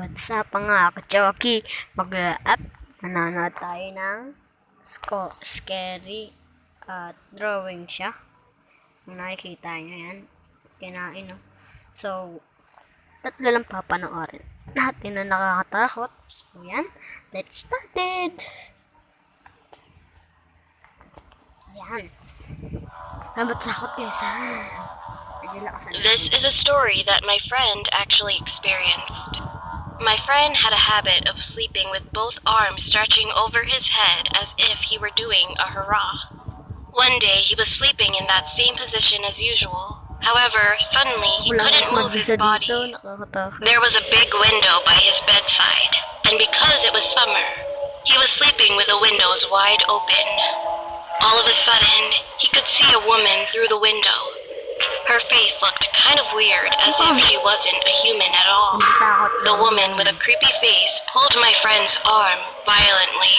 What's up mga kachoki? Mag-up. Mananood tayo ng scary drawing siya. Kung nakikita nyo yan. Kinain, no? So, tatlo lang papanoorin natin na nakakatakot. So, yan. Let's start it! Yan. Dapat takot guys, ha? This is a story that my friend actually experienced. My friend had a habit of sleeping with both arms stretching over his head as if he were doing a hurrah. One day he was sleeping in that same position as usual. However, suddenly he couldn't move his body. There was a big window by his bedside, and because it was summer, he was sleeping with the windows wide open. All of a sudden, he could see a woman through the window. Her face looked kind of weird, as if she wasn't a human at all. The woman with a creepy face pulled my friend's arm violently.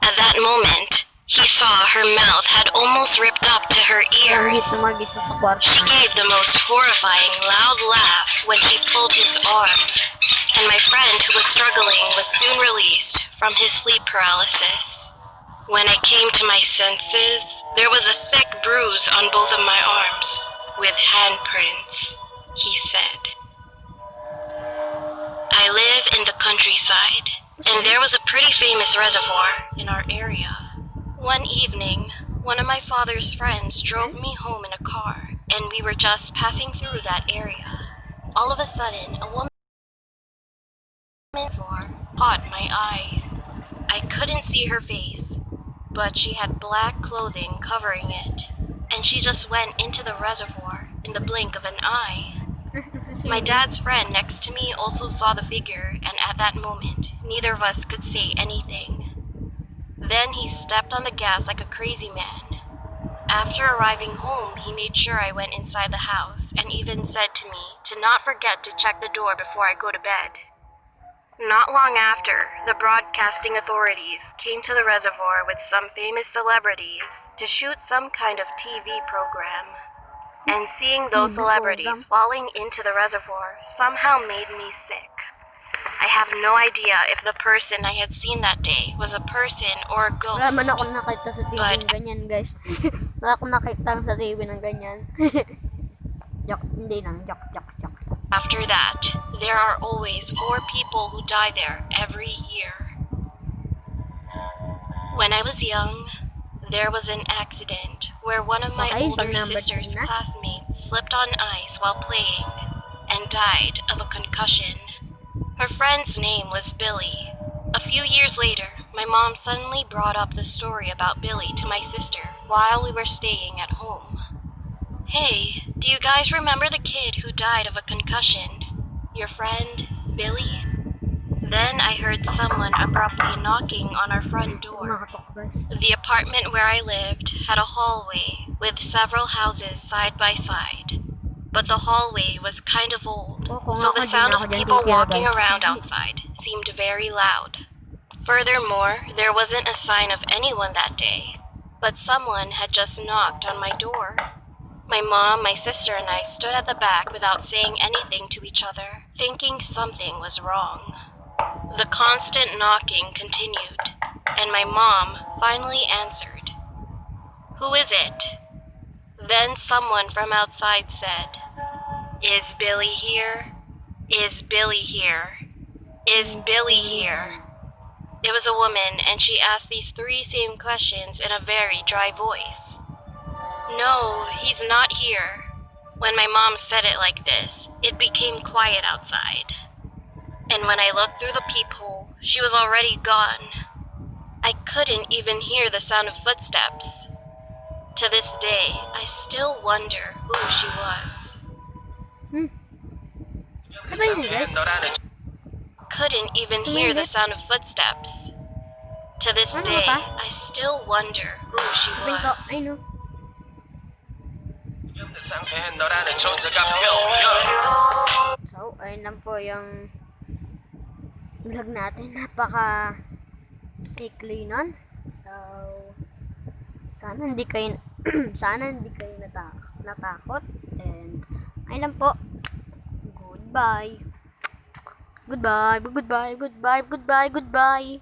At that moment, he saw her mouth had almost ripped up to her ears. She gave the most horrifying loud laugh when she pulled his arm, and my friend who was struggling was soon released from his sleep paralysis. When I came to my senses, there was a thick bruise on both of my arms. With handprints, he said. I live in the countryside, and there was a pretty famous reservoir in our area. One evening, one of my father's friends drove me home in a car, and we were just passing through that area. All of a sudden, a woman caught my eye. I couldn't see her face, but she had black clothing covering it. And she just went into the reservoir in the blink of an eye. My dad's friend next to me also saw the figure, and at that moment, neither of us could say anything. Then he stepped on the gas like a crazy man. After arriving home, he made sure I went inside the house and even said to me to not forget to check the door before I go to bed. Not long after, the broadcasting authorities came to the reservoir with some famous celebrities to shoot some kind of TV program. And seeing those celebrities falling into the reservoir somehow made me sick. I have no idea if the person I had seen that day was a person or a ghost. Wala man akong nakita sa TV ng ganyan, guys. Wala akong nakita sa TV ng ganyan. Hindi lang, joke. After that, there are always 4 people who die there every year. When I was young, there was an accident where one of my older sister's classmates slipped on ice while playing and died of a concussion. Her friend's name was Billy. A few years later, my mom suddenly brought up the story about Billy to my sister while we were staying at home. Hey, do you guys remember the kid who died of a concussion? Your friend, Billy? Then I heard someone abruptly knocking on our front door. The apartment where I lived had a hallway with several houses side by side. But the hallway was kind of old, so the sound of people walking around outside seemed very loud. Furthermore, there wasn't a sign of anyone that day, but someone had just knocked on my door. My mom, my sister, and I stood at the back without saying anything to each other, thinking something was wrong. The constant knocking continued, and my mom finally answered. "Who is it?" Then someone from outside said, "Is Billy here? Is Billy here? Is Billy here?" It was a woman, and she asked these 3 same questions in a very dry voice. "No, he's not here." When my mom said it like this, it became quiet outside. And when I looked through the peephole, she was already gone. I couldn't even hear the sound of footsteps. To this day, I still wonder who she was. Couldn't even hear the sound of footsteps. To this day, I still wonder who she was. So, ayun lang po yung vlog natin. Napaka-ikli nun. So, sana hindi kayo natakot. And, ayun lang po. Goodbye. Goodbye, goodbye, goodbye, goodbye, goodbye.